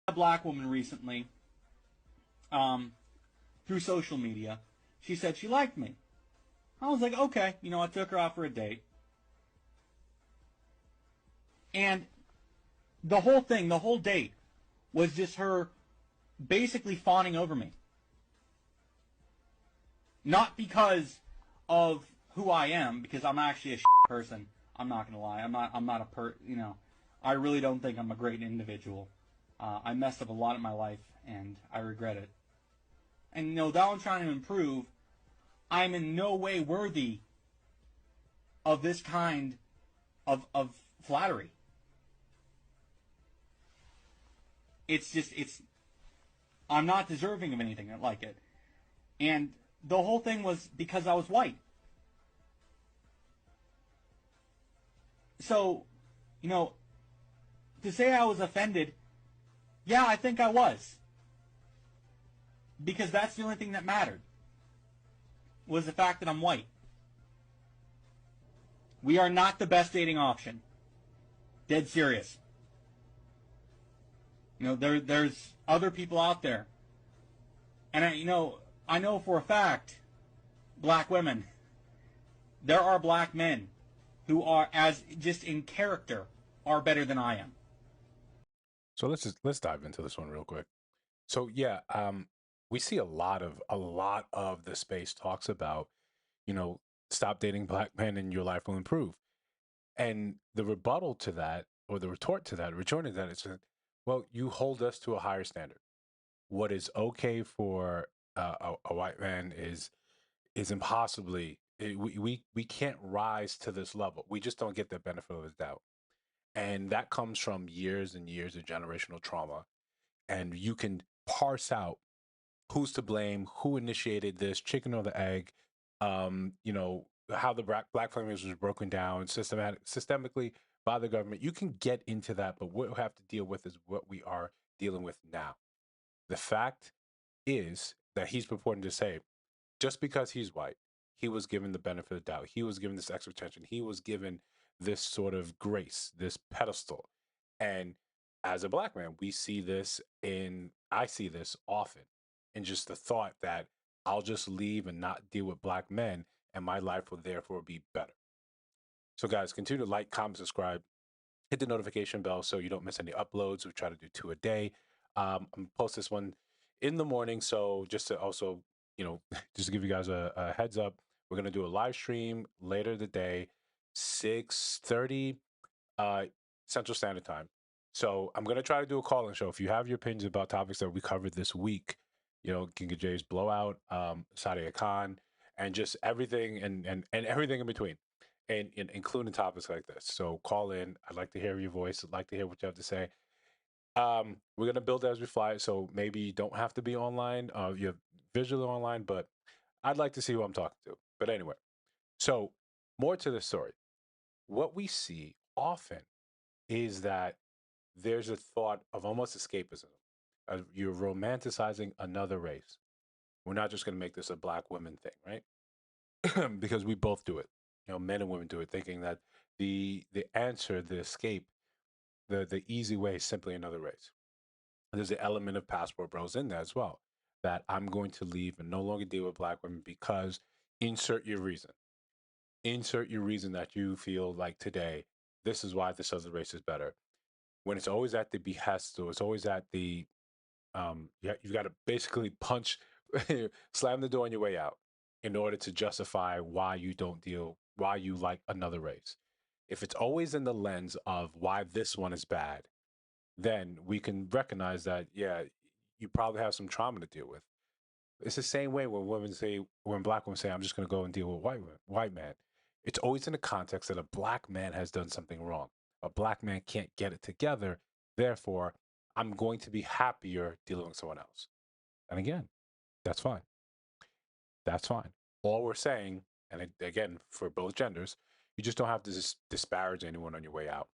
A black woman recently, um, through social media. She said she liked me. I was like, okay. I took her out for a date. And the whole thing, the whole date, was just her basically fawning over me. Not because of who I am, because I'm actually a person. I'm not gonna lie. I'm not I really don't think I'm a great individual. I messed up a lot in my life, and I regret it. And though I'm trying to improve, I'm in no way worthy of this kind of flattery. I'm not deserving of anything like it. And the whole thing was because I was white. So, to say I was offended, yeah, I think I was. Because that's the only thing that mattered, was the fact that I'm white. We are not the best dating option. Dead serious. There's other people out there. And I know for a fact, black women, there are black men who are, as just in character, are better than I am. So let's dive into this one real quick. So yeah, we see a lot of the space talks about, you know, stop dating black men and your life will improve. And the rebuttal to that, or the retort to that, rejoinder to that is that, well, you hold us to a higher standard. What is okay for a white man is impossibly we can't rise to this level. We just don't get the benefit of the doubt, and that comes from years and years of generational trauma. And you can parse out who's to blame, who initiated this, chicken or the egg. How the black families was broken down systemically by the government. You can get into that, but what we have to deal with is what we are dealing with now. The fact is that he's purporting to say, just because he's white, he was given the benefit of the doubt. He was given this extra attention. He was given this sort of grace, this pedestal. And as a black man, I see this often in just the thought that I'll just leave and not deal with black men and my life will therefore be better. So, guys, continue to like, comment, subscribe, hit the notification bell so you don't miss any uploads. We try to do 2 a day. I'm gonna post this one in the morning. So just to also, just to give you guys a heads up, we're gonna do a live stream later today, 6:30 Central Standard Time. So I'm gonna try to do a call-in show. If you have your opinions about topics that we covered this week, King Jay's blowout, Sadia Khan, and just everything and everything in between and including topics like this. So call in. I'd like to hear your voice. I'd like to hear what you have to say. We're gonna build as we fly, so maybe you don't have to be online. You're visually online, but I'd like to see who I'm talking to. But anyway, so more to the story. What we see often is that there's a thought of almost escapism. You're romanticizing another race. We're not just gonna make this a black women thing, right? Because we both do it. Men and women do it, thinking that the answer, the escape, the easy way is simply another race. There's an element of passport bros in there as well. That I'm going to leave and no longer deal with black women because insert your reason. Insert your reason that you feel like today, this is why this other race is better. When it's always at the behest, or it's always at the you've got to basically punch, slam the door on your way out in order to justify why you like another race. If it's always in the lens of why this one is bad, then we can recognize that, yeah, you probably have some trauma to deal with. It's the same way when black women say, I'm just going to go and deal with white man. It's always in the context that a black man has done something wrong. A black man can't get it together. Therefore, I'm going to be happier dealing with someone else. And again, that's fine. That's fine. All we're saying, and again, for both genders, you just don't have to disparage anyone on your way out.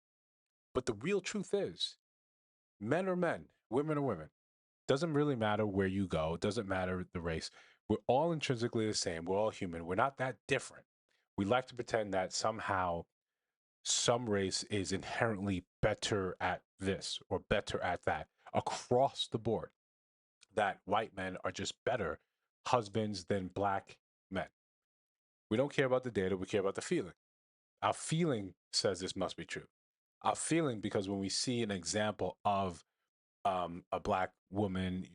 But the real truth is, men are men, women are women. Doesn't really matter where you go, doesn't matter the race. We're all intrinsically the same. We're all human. We're not that different. We like to pretend that somehow some race is inherently better at this or better at that. across the board that white men are just better husbands than black men. We don't care about the data, we care about the feeling. Our feeling says this must be true. Our feeling, because when we see an example of a black woman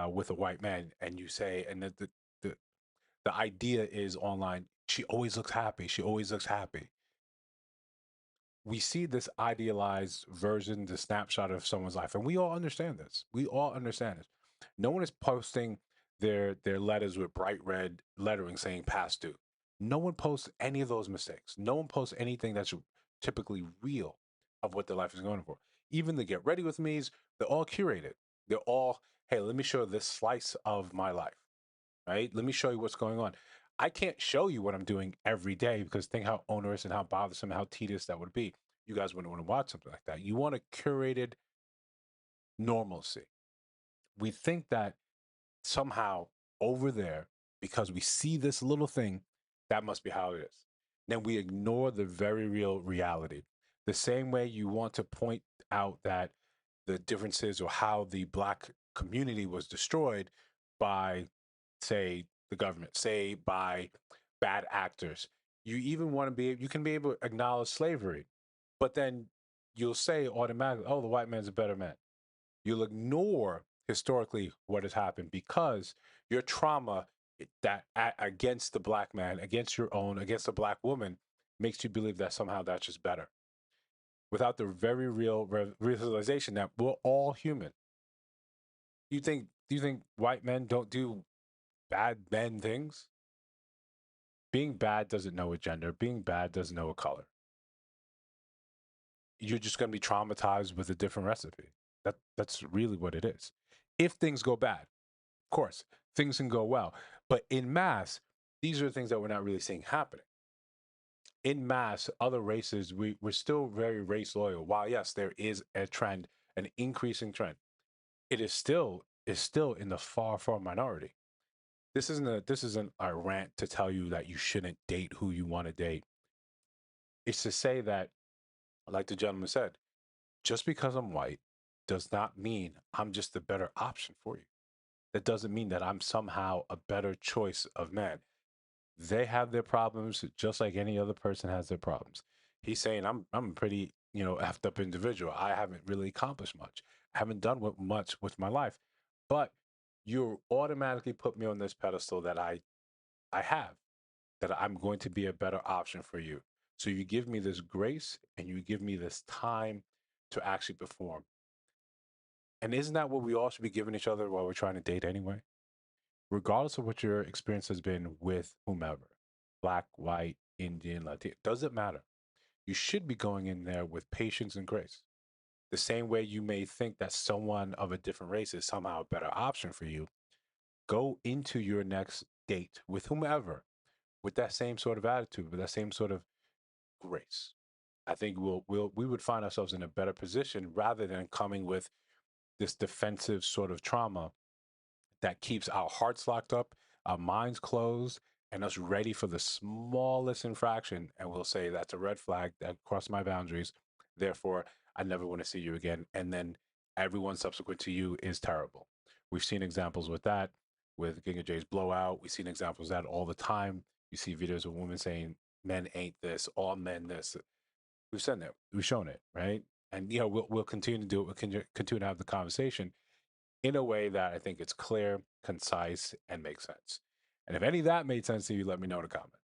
with a white man, and you say, and the the idea is online, she always looks happy. She always looks happy. We see this idealized version, the snapshot of someone's life, and we all understand this. We all understand this. No one is posting their letters with bright red lettering saying "past due." No one posts any of those mistakes. No one posts anything that's typically real of what their life is going for. Even the get ready with me's, they're all curated. They're all, hey, let me show this slice of my life, right? Let me show you what's going on. I can't show you what I'm doing every day because think how onerous and how bothersome, how tedious that would be. You guys wouldn't want to watch something like that. You want a curated normalcy. We think that somehow over there, because we see this little thing, that must be how it is. Then we ignore the very real reality. The same way you want to point out that the differences or how the black community was destroyed by, say, the government, say, by bad actors. You even want to be, you can be able to acknowledge slavery, but then you'll say automatically, oh, the white man's a better man. You'll ignore historically what has happened because your trauma that against the black man, against your own, against a black woman, makes you believe that somehow that's just better, without the very real realization that we're all human. Do you think white men don't do bad men things? Being bad doesn't know a gender. Being bad doesn't know a color. You're just going to be traumatized with a different recipe. That's really what it is. If things go bad, of course, things can go well, but in mass, these are things that we're not really seeing happening. In mass, other races, we're still very race loyal. While yes, there is a trend, an increasing trend, it is still in the far minority. This isn't a rant to tell you that you shouldn't date who you want to date. It's to say that, like the gentleman said, just because I'm white does not mean I'm just a better option for you. That doesn't mean that I'm somehow a better choice of man. They have their problems just like any other person has their problems. He's saying I'm a pretty, effed up individual. I haven't really accomplished much. I haven't done much with my life. But you automatically put me on this pedestal that I have, that I'm going to be a better option for you. So you give me this grace and you give me this time to actually perform. And isn't that what we all should be giving each other while we're trying to date anyway? Regardless of what your experience has been with whomever, black, white, Indian, Latino, doesn't matter. You should be going in there with patience and grace. The same way you may think that someone of a different race is somehow a better option for you, go into your next date with whomever with that same sort of attitude, with that same sort of grace. I think we would find ourselves in a better position rather than coming with this defensive sort of trauma that keeps our hearts locked up, our minds closed, and us ready for the smallest infraction. And we'll say that's a red flag that crossed my boundaries. Therefore, I never want to see you again. And then everyone subsequent to you is terrible. We've seen examples with that, with Ginga J's blowout. We've seen examples of that all the time. You see videos of women saying, men ain't this, all men this. We've said that. We've shown it, right? And, we'll continue to do it. We'll continue to have the conversation in a way that I think it's clear, concise, and makes sense. And if any of that made sense to you, let me know in the comments.